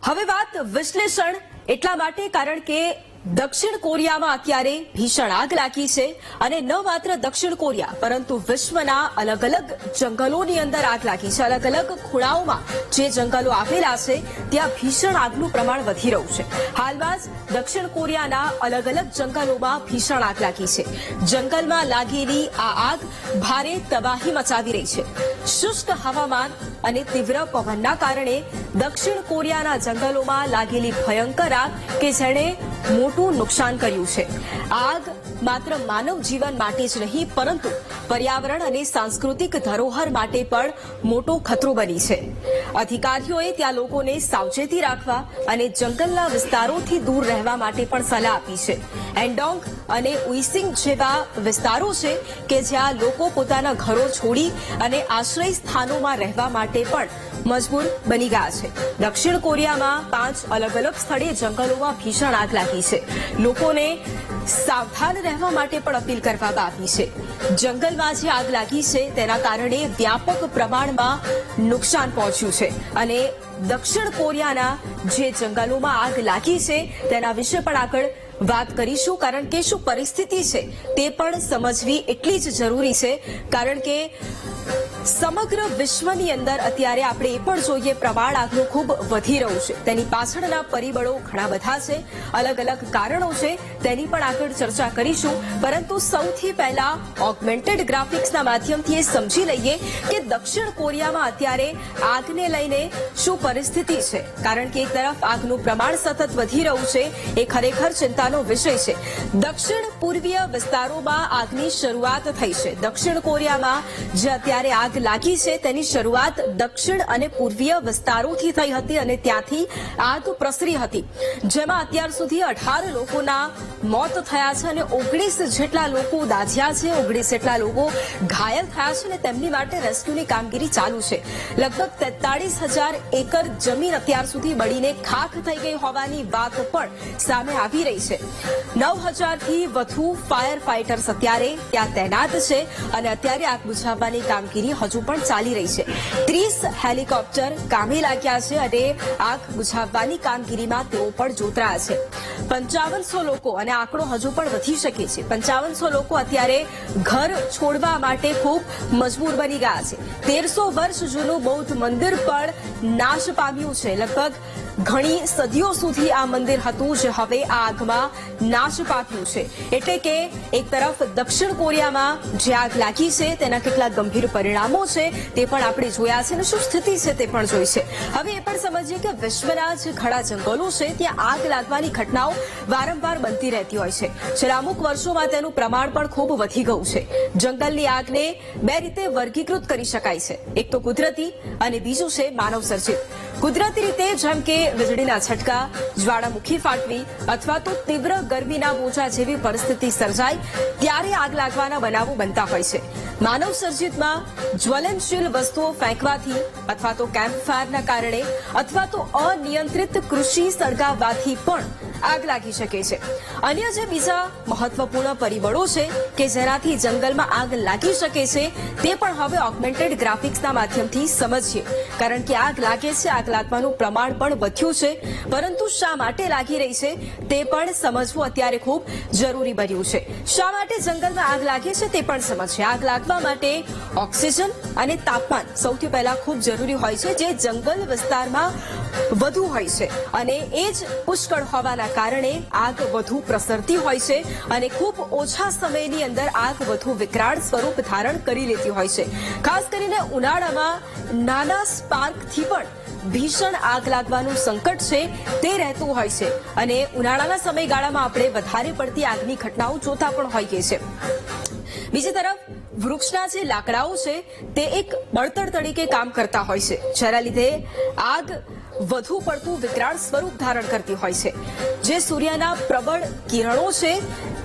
હવે વાત વિશ્લેષણ એટલા માટે કારણ કે દક્ષિણ કોરિયામાં અત્યારે ભીષણ આગ લાગી છે અને ન માત્ર દક્ષિણ કોરિયા પરંતુ વિશ્વના અલગ અલગ જંગલોની અંદર આગ લાગી છે। અલગ અલગ ખૂણાઓમાં જે જંગલો આવેલા છે ત્યાં ભીષણ આગનું પ્રમાણ વધી રહ્યું છે। હાલમાં જ દક્ષિણ કોરિયાના અલગ અલગ જંગલોમાં ભીષણ આગ લાગી છે। જંગલમાં લાગેલી આ આગ ભારે તબાહી મચાવી રહી છે। શુષ્ક હવામાન અને તીવ્ર પવનના કારણે દક્ષિણ કોરિયાના જંગલોમાં લાગેલી ભયંકર આગ કે જેણે મોટું નુકસાન કર્યું છે। આગ માત્ર માનવ જીવન માટે જ નહીં પરંતુ પર્યાવરણ અને સાંસ્કૃતિક ધરોહર માટે પણ મોટો ખતરો બની છે। અધિકારીઓએ ત્યાં લોકોને સાવચેતી રાખવા અને જંગલના વિસ્તારોથી દૂર રહેવા માટે પણ સલાહ આપી છે। એન્ડોંગ અને ઉઈસિંગ જેવા વિસ્તારો છે કે જ્યાં લોકો પોતાના ઘરો છોડી અને આશ્રય સ્થાનોમાં રહેવા માટે પણ મજબૂર બની ગયા છે। દક્ષિણ કોરિયામાં 5 અલગ અલગ સ્થળે જંગલોમાં ભીષણ આગ લાગી છે। લોકોને સાવધાન રહેવા માટે પણ અપીલ કરવામાં આવી છે। જંગલમાં જે આગ લાગી છે તેના કારણે વ્યાપક પ્રમાણમાં નુકસાન પહોંચ્યું છે અને દક્ષિણ કોરિયાના જે જંગલોમાં આગ લાગી છે તેના વિશે પણ આગળ વાત કરીશું કારણ કે શું પરિસ્થિતિ છે તે પણ સમજવી એટલી જ જરૂરી છે કારણ કે સમગ્ર વિશ્વની અંદર અત્યારે આપણે એ પણ જોઈએ પ્રમાણ આગનું ખૂબ વધી રહ્યું છે। તેની પાછળના પરિબળો ઘણા બધા છે, અલગ અલગ કારણો છે, તેની પણ આગળ ચર્ચા કરીશું પરંતુ સૌથી પહેલા ઓગમેન્ટેડ ગ્રાફિક્સના માધ્યમથી એ સમજી લઈએ કે દક્ષિણ કોરિયામાં અત્યારે આગને લઈને શું પરિસ્થિતિ છે કારણ કે એક તરફ આગનું પ્રમાણ સતત વધી રહ્યું છે એ ખરેખર ચિંતાનો વિષય છે। દક્ષિણ પૂર્વીય વિસ્તારોમાં આગની શરૂઆત થઈ છે। દક્ષિણ કોરિયામાં જે અત્યારે આગ લાગી છે તેની શરૂઆત દક્ષિણ અને પૂર્વીય વિસ્તારોથી થઈ હતી અને ત્યાંથી આગ પ્રસરી હતી જેમાં અત્યાર સુધી 18 લોકોના મોત થયા છે અને 19 જેટલા લોકો દાઝ્યા છે, 19 જેટલા લોકો ઘાયલ થયા છે અને તેમની માટે રેસ્ક્યુની કામગીરી ચાલુ છે। લગભગ 43,000 એકર જમીન અત્યાર સુધી બળીને ખાખ થઈ ગઈ હોવાની વાત પણ સામે આવી રહી છે। 9,000 થી વધુ ફાયર ફાઇટર્સ અત્યારે ત્યાં તૈનાત છે અને અત્યારે આગ બુઝાવવાની કામગીરી હજુ પણ ચાલી રહી છે। 30 હેલિકોપ્ટર કામે લાગ્યા છે અને આગ બુઝાવવાની કામગીરીમાં તેઓ પણ જોતરાયા છે। 5500 લોકો અને આંકડો હજુ પણ વધી શકે છે। 5500 લોકો અત્યારે ઘર છોડવા માટે ખૂબ મજબૂર બની ગયા છે। 1300 વર્ષ જૂનું બૌદ્ધ મંદિર પણ નાશ પામ્યું છે। લગભગ ઘણી સદીઓ સુધી આ મંદિર હતું જે હવે આ આગમાં નાશ પામ્યું છે। એટલે કે એક તરફ દક્ષિણ કોરિયામાં જે આગ લાગી છે તેના કેટલા ગંભીર પરિણામો છે તે પણ આપણે જોયા છે અને શું સ્થિતિ છે તે પણ જોઈ છે। હવે એ પણ સમજીએ કે વિશ્વના જે ઘણા જંગલો છે ત્યાં આગ લાગવાની ઘટનાઓ વારંવાર બનતી રહેતી હોય છે। છેલ્લા અમુક વર્ષોમાં તેનું પ્રમાણ પણ ખૂબ વધી ગયું છે। જંગલની આગને બે રીતે વર્ગીકૃત કરી શકાય છે, એક તો કુદરતી અને બીજું છે માનવ સર્જિત। કુદરતી રીતે જેમ કે વીજળીના છટકા, જ્વાળામુખી ફાટવી અથવા તો તીવ્ર ગરમીના મોજા જેવી પરિસ્થિતિ સર્જાય ત્યારે આગ લાગવાના બનાવો બનતા હોય છે। માનવ સર્જિતમાં જ્વલનશીલ વસ્તુઓ ફેંકવાથી અથવા તો કેમ્પ ફાયરના કારણે અથવા તો અનિયંત્રિત કૃષિ સળગાવવાથી પણ આગ લાગી શકે છે। અન્ય જે બીજા મહત્વપૂર્ણ પરિબળો છે કે જેનાથી જંગલમાં આગ લાગી શકે છે તે પણ હવે ઓગમેન્ટેડ ગ્રાફિક્સના માધ્યમથી સમજીએ કારણ કે આગ લાગે છે, આગ લાગવાનું પ્રમાણ પણ વધ્યું છે પરંતુ શા માટે લાગી રહી છે તે પણ સમજવું અત્યારે ખૂબ જરૂરી બન્યું છે। શા માટે જંગલમાં આગ લાગે છે તે પણ સમજીએ। આગ લાગવા માટે ઓક્સિજન અને તાપમાન સૌથી પહેલા ખૂબ જરૂરી હોય છે જે જંગલ વિસ્તારમાં વધુ હોય છે અને એ જ પુષ્કળ હોવાના કારણે આગ વધુ પ્રસરતી હોય છે અને ખૂબ ઓછા સમયની અંદર આગ વધુ વિકરાળ સ્વરૂપ ધારણ કરી લેતી હોય છે। ખાસ કરીને ઉનાળામાં નાના સ્પાર્કથી પણ ભીષણ આગ લાગવાનું સંકટ છે તે રહેતું હોય છે અને ઉનાળાના સમયગાળામાં આપણે વધારે પડતી આગની ઘટનાઓ જોતા પણ હોઈએ છીએ। બીજી તરફ વૃક્ષના જે લાકડાઓ છે તે એક બળતણ તરીકે કામ કરતા હોય છે જેના લીધે આગ વધુ પડતું વિકરાળ સ્વરૂપ ધારણ કરતી હોય છે। જે સૂર્યના પ્રબળ કિરણો છે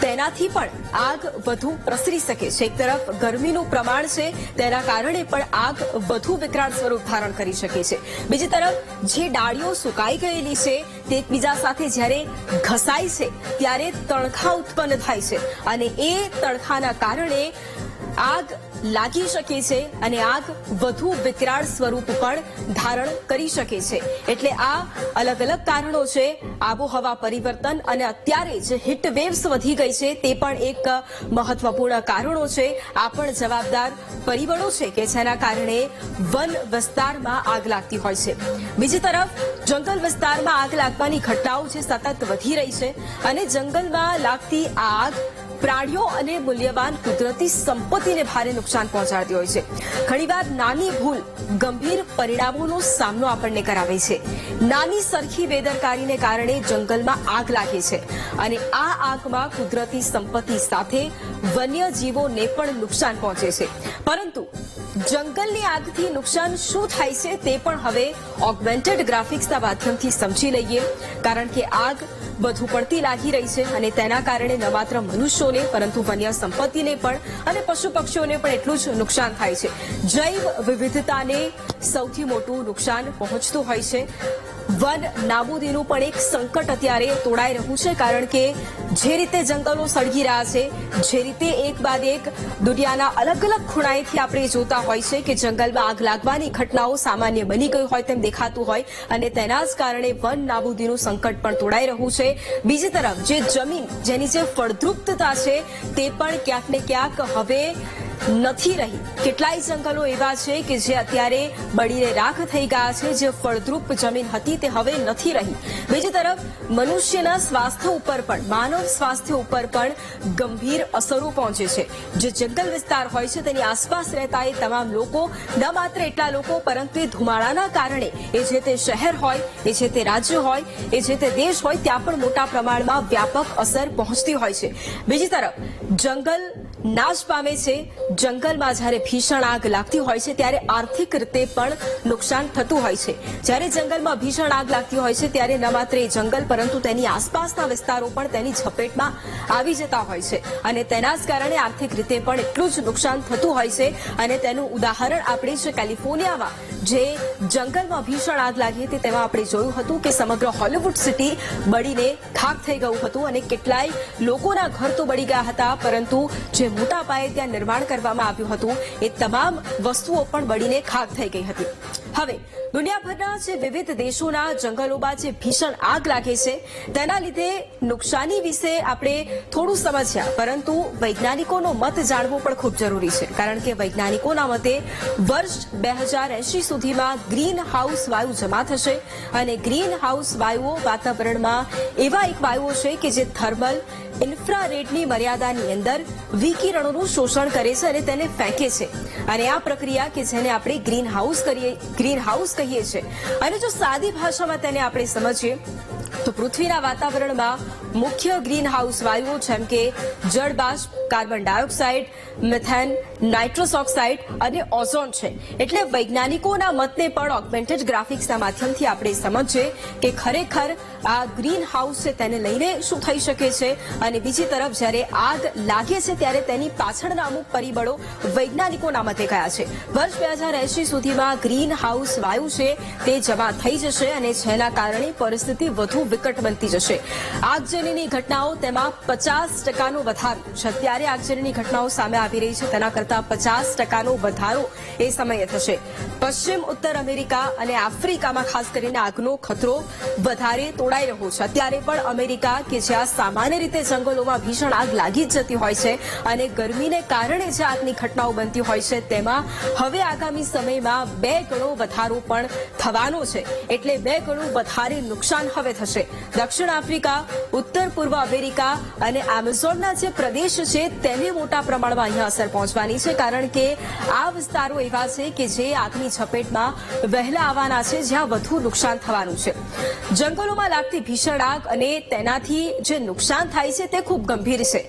તેનાથી પણ આગ વધુ પ્રસરી શકે છે। એક તરફ ગરમીનું પ્રમાણ છે તેના કારણે પણ આગ વધુ વિકરાળ સ્વરૂપ ધારણ કરી શકે છે। બીજી તરફ જે ડાળીઓ સુકાઈ ગયેલી છે તે એકબીજા સાથે જ્યારે ઘસાય છે ત્યારે તણખા ઉત્પન્ન થાય છે અને એ તણખાના કારણે આગ લાગી શકે છે અને આગ વધુ વિકરાળ સ્વરૂપ પણ ધારણ કરી શકે છે. એટલે આ અલગ અલગ કારણો છે. આબોહવા પરિવર્તન અને અત્યારે જે હીટ વેવ્સ વધી ગઈ છે તે પણ એક મહત્વપૂર્ણ કારણો છે. આ પણ જવાબદાર પરિબળો છે કે જેના કારણે વન વિસ્તારમાં આગ લાગતી હોય છે. બીજી તરફ જંગલ વિસ્તારમાં આગ લાગવાની ઘટનાઓ જે સતત વધી રહી છે અને જંગલમાં લાગતી આગ પ્રાણીઓ અને મૂલ્યવાન કુદરતી સંપત્તિને ભારે નુકસાન પહોંચાડતી હોય છે. ઘણીવાર નાની ભૂલ ગંભીર પરિણામોનો સામનો આપણને કરાવે છે. નાની સરખી બેદરકારીને કારણે જંગલમાં આગ લાગે છે અને આ આગમાં કુદરતી સંપત્તિ સાથે વન્યજીવોને પણ નુકસાન પહોંચે છે. પરંતુ જંગલની આગથી નુકસાન શું થાય છે તે પણ હવે ઓગમેન્ટેડ ગ્રાફિક્સના માધ્યમથી સમજી લઈએ. કારણ કે આગ વધુ પડતી લાગી રહી છે અને તેના કારણે ન માત્ર મનુષ્યોને પરંતુ વન્ય સંપત્તિને પણ અને પશુ પક્ષીઓને પણ એટલું જ નુકસાન થાય છે. જૈવ વિવિધતાને સૌથી મોટું નુકસાન પહોંચતું હોય છે. વન નાબૂદીનું પણ એક સંકટ અત્યારે તોડાઈ રહ્યું છે. કારણ કે જે રીતે જંગલો સળગી રહ્યા છે, જે રીતે એક બાદ એક દુનિયાના અલગ અલગ ખૂણાએથી આપણે જોતા હોય છે કે જંગલમાં આગ લાગવાની ઘટનાઓ સામાન્ય બની ગઈ હોય તેમ દેખાતું હોય અને તેના જ કારણે વન નાબૂદીનું સંકટ પણ તોડાઈ રહ્યું છે. બીજી તરફ જે જમીન જેની જે ફળદ્રુપતા છે તે પણ ક્યાંક ને ક્યાંક હવે નથી રહી. કેટલાય જંગલો એવા છે કે જે અત્યારે બળીને રાખ થઈ ગયા છે. જે ફળદ્રુપ જમીન હતી તે હવે નથી રહી. બીજી તરફ મનુષ્યના સ્વાસ્થ્ય ઉપર પણ માનવ સ્વાસ્થ્ય ઉપર પણ ગંભીર અસરો પહોંચે છે. જે જંગલ વિસ્તાર હોય છે તેની આસપાસ રહેતા એ તમામ લોકો, ન માત્ર એટલા લોકો પરંતુ એ ધુમાડાના કારણે એ જે તે શહેર હોય, એ જે તે રાજ્ય હોય, એ જે તે દેશ હોય ત્યાં પણ મોટા પ્રમાણમાં વ્યાપક અસર પહોંચતી હોય છે. બીજી તરફ જંગલ નાશ પામે છે. જંગલમાં જ્યારે ભીષણ આગ લાગતી હોય છે ત્યારે આર્થિક રીતે પણ નુકસાન થતું હોય છે. જ્યારે જંગલમાં ભીષણ આગ લાગતી હોય છે ત્યારે ન માત્ર એ જંગલ પરંતુ તેની આસપાસના વિસ્તારો પણ તેની ઝપેટમાં આવી જતા હોય છે અને તેના જ કારણે આર્થિક રીતે પણ એટલું જ નુકસાન થતું હોય છે. અને તેનું ઉદાહરણ આપણે જે કેલિફોર્નિયામાં જે જંગલમાં ભીષણ આગ લાગી હતી તેમાં આપણે જોયું હતું કે સમગ્ર હોલિવૂડ સિટી બળીને ખાખ થઈ ગયું હતું અને કેટલાય લોકોના ઘર તો બળી ગયા હતા પરંતુ જે મોટા પાયે ત્યાં નિર્માણ કરવામાં આવ્યું હતું એ તમામ વસ્તુઓ પણ બળીને ખાખ થઈ ગઈ હતી. હવે દુનિયાભરના જે વિવિધ દેશોના જંગલોમાં જે ભીષણ આગ લાગે છે તેના લીધે નુકસાની વિશે આપણે થોડું સમજ્યા, પરંતુ વૈજ્ઞાનિકોનો મત જાણવો પણ ખૂબ જરૂરી છે. કારણ કે વૈજ્ઞાનિકોના મતે વર્ષ 2080 સુધીમાં ગ્રીન હાઉસ વાયુ જમા થશે અને ગ્રીન હાઉસ વાયુઓ વાતાવરણમાં એવા એક વાયુઓ છે કે જે થર્મલ ઇન્ફ્રારેડની મર્યાદાની અંદર વિકિરણોનું શોષણ કરે છે અને તેને ફેંકે છે. અને આ પ્રક્રિયા કે જેને આપણે ગ્રીન હાઉસ કહીએ છીએ. અને જો સાદી ભાષામાં તેને આપણે સમજીએ તો પૃથ્વીના વાતાવરણમાં મુખ્ય ગ્રીન હાઉસ વાયુઓ જેમ કે જળબાષ્પ, carbon dioxide, methane, nitrous oxide અને ઓઝોન છે. એટલે વૈજ્ઞાનિકોના મતને પણ ઓગમેન્ટેડ ગ્રાફિક્સના માધ્યમથી આપણે સમજીએ કે ખરેખર આ ગ્રીન હાઉસ છે તેને લઈને શું થઈ શકે છે અને બીજી તરફ જ્યારે આગ લાગે છે ત્યારે તેની પાછળના અમુક પરિબળો વૈજ્ઞાનિકોના મતે કયા છે. વર્ષ 2080 સુધીમાં ગ્રીન હાઉસ વાયુ છે તે જમા થઈ જશે અને જેના કારણે પરિસ્થિતિ વધુ વિકટ બનતી જશે. આગજનીની ઘટનાઓ તેમાં 50% વધારો છે. અત્યારે આગજનીની ઘટનાઓ સામે આવી રહી છે તેના કરતા 50% વધારો એ સમયે થશે. પશ્ચિમ ઉત્તર અમેરિકા અને આફ્રિકામાં ખાસ કરીને આગનો ખતરો વધારે તોડાઈ રહ્યો છે. અત્યારે પણ અમેરિકા કે જ્યાં સામાન્ય રીતે જંગલોમાં ભીષણ આગ લાગી જ જતી હોય છે અને ગરમીને કારણે જે આગની ઘટનાઓ બનતી હોય છે તેમાં હવે આગામી સમયમાં 2 ગણો વધારો પણ થવાનો છે. એટલે 2 ગણું વધારે નુકસાન હવે થશે. દક્ષિણ આફ્રિકા, ઉત્તર પૂર્વ અમેરિકા અને એમેઝોનના જે પ્રદેશ છે તેને મોટા પ્રમાણમાં અહીંયા અસર પહોંચવાની છે. કારણ કે આ વિસ્તારો એવા છે કે જે આગની ઝપેટમાં વહેલા આવવાના છે, જ્યાં વધુ નુકસાન થવાનું છે. જંગલોમાં લાગતી ભીષણ આગ અને તેનાથી જે નુકસાન થાય છે તે ખૂબ ગંભીર છે.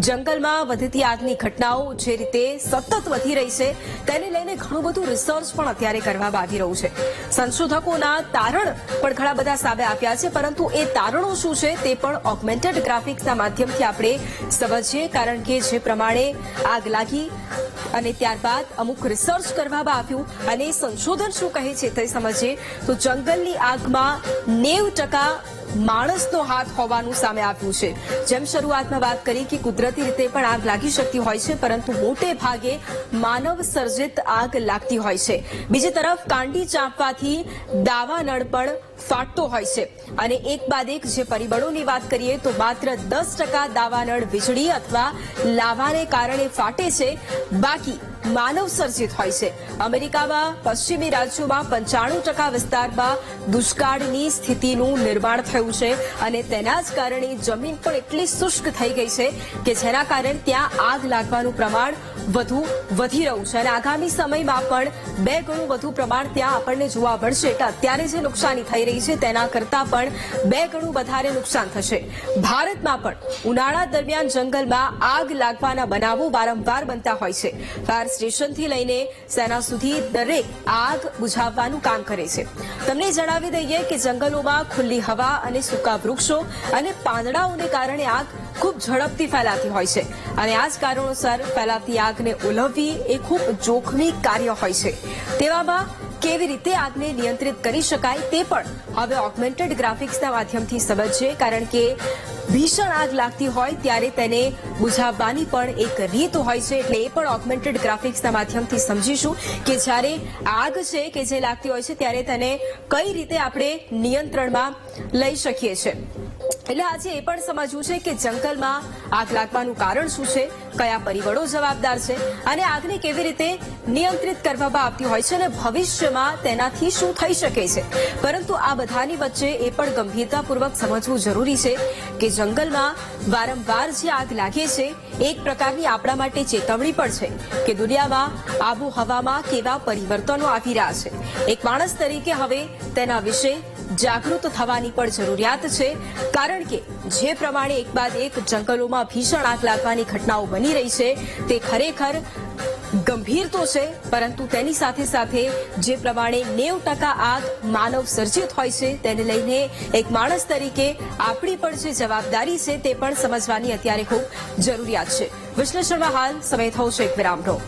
જંગલમાં વધતી આગની ઘટનાઓ જે રીતે સતત વધી રહી છે તેને લઈને ઘણું બધું રિસર્ચ પણ અત્યારે કરવામાં આવી રહ્યું છે. સંશોધકોના તારણ પણ ઘણા બધા સામે આવ્યા છે, પરંતુ એ તારણો શું છે તે પણ ઓગમેન્ટેડ ગ્રાફિક્સના માધ્યમથી આપણે સમજીએ. કારણ કે જે પ્રમાણે આગ લાગી અને ત્યારબાદ અમુક રિસર્ચ કરવામાં આવ્યું અને સંશોધન શું કહે છે તે સમજીએ તો જંગલની આગમાં 90% માણસનો હાથ હોવાનું સામે આવ્યું છે. જેમ શરૂઆતમાં વાત કરી કે કુદરતી રીતે પણ આગ લાગી શકતી હોય છે, પરંતુ મોટે ભાગે માનવ સર્જિત આગ લાગતી હોય છે. બીજી તરફ કાંડી ચાંપવાથી દાવાનળ પણ ફાટતો હોય છે અને એક બાદ એક જે પરિબળોની વાત કરીએ તો માત્ર 10% દાવાનળ વીજળી અથવા લાવાને કારણે ફાટે છે, બાકી માનવ સર્જિત હોય છે. અમેરિકામાં પશ્ચિમી રાજ્યોમાં 95% વિસ્તારમાં દુષ્કાળની સ્થિતિનું નિર્માણ થયું છે અને તેના જ કારણે જમીન પણ એટલી શુષ્ક થઈ ગઈ છે કે જેના કારણે ત્યાં આગ લાગવાનું પ્રમાણ વધી રહ્યું છે અને આગામી સમયમાં પણ 2 ગણું વધુ પ્રમાણ ત્યાં આપણને જોવા મળશે. એટલે અત્યારે જે નુકસાની થઈ રહી છે તેના કરતાં પણ 2 ગણું વધારે નુકસાન થશે. ભારતમાં પણ ઉનાળા દરમિયાન જંગલમાં આગ લાગવાના બનાવો વારંવાર બનતા હોય છે. ફાયર સ્ટેશનથી લઈને સેના સુધી દરેક આગ બુઝાવવાનું કામ કરે છે. તમને જણાવી દઈએ કે જંગલોમાં ખુલ્લી હવા અને સૂકા વૃક્ષો અને પાંદડાઓને કારણે આગ ખૂબ ઝડપથી ફેલાતી હોય છે અને આ જ કારણોસર ફેલાતી આગને ઓલવવી એ ખૂબ જોખમી કાર્ય હોય છે. તેવામાં કેવી રીતે આગને નિયંત્રિત કરી શકાય તે પણ હવે ઓગમેન્ટેડ ગ્રાફિક્સના માધ્યમથી સમજીએ, કારણ કે ભીષણ આગ લાગતી હોય ત્યારે તેને બુઝાવવાની પણ એક રીત હોય છે. એટલે એ પણ ઓગમેન્ટેડ ગ્રાફિક્સના માધ્યમથી સમજીશું કે જ્યારે આગ છે કે જે લાગતી હોય છે ત્યારે તેને કઈ રીતે આપણે નિયંત્રણમાં લઈ શકીએ છીએ. એટલે આજે એ પણ સમજવું છે કે જંગલમાં આગ લાગવાનું કારણ શું છે, કયા પરિબળો જવાબદાર છે અને આગને કેવી રીતે નિયંત્રિત કરવામાં આવતી હોય છે અને ભવિષ્યમાં તેનાથી શું થઈ શકે છે. પરંતુ આ બધાની વચ્ચે એ પણ ગંભીરતાપૂર્વક સમજવું જરૂરી છે કે જંગલમાં વારંવાર જે આગ લાગે છે એક પ્રકારની આપણા માટે ચેતવણી પણ છે કે દુનિયામાં આબોહવામાં કેવા પરિવર્તનો આવી રહ્યા છે. એક માણસ તરીકે હવે તેના વિશે જાગૃત થવાની પણ જરૂરિયાત છે, કારણ કે જે પ્રમાણે એક બાદ એક જંગલોમાં ભીષણ આગ લાગવાની ઘટનાઓ બની રહી છે તે ખરેખર ગંભીર તો છે, પરંતુ તેની સાથે સાથે જે પ્રમાણે 90% આગ માનવ સર્જિત હોય છે તેને લઈને એક માણસ તરીકે આપણી પણ જે જવાબદારી છે તે પણ સમજવાની અત્યારે ખૂબ જરૂરિયાત છે. વિશ્લેષણમાં હાલ સમય થયો છે એક વિરામનો.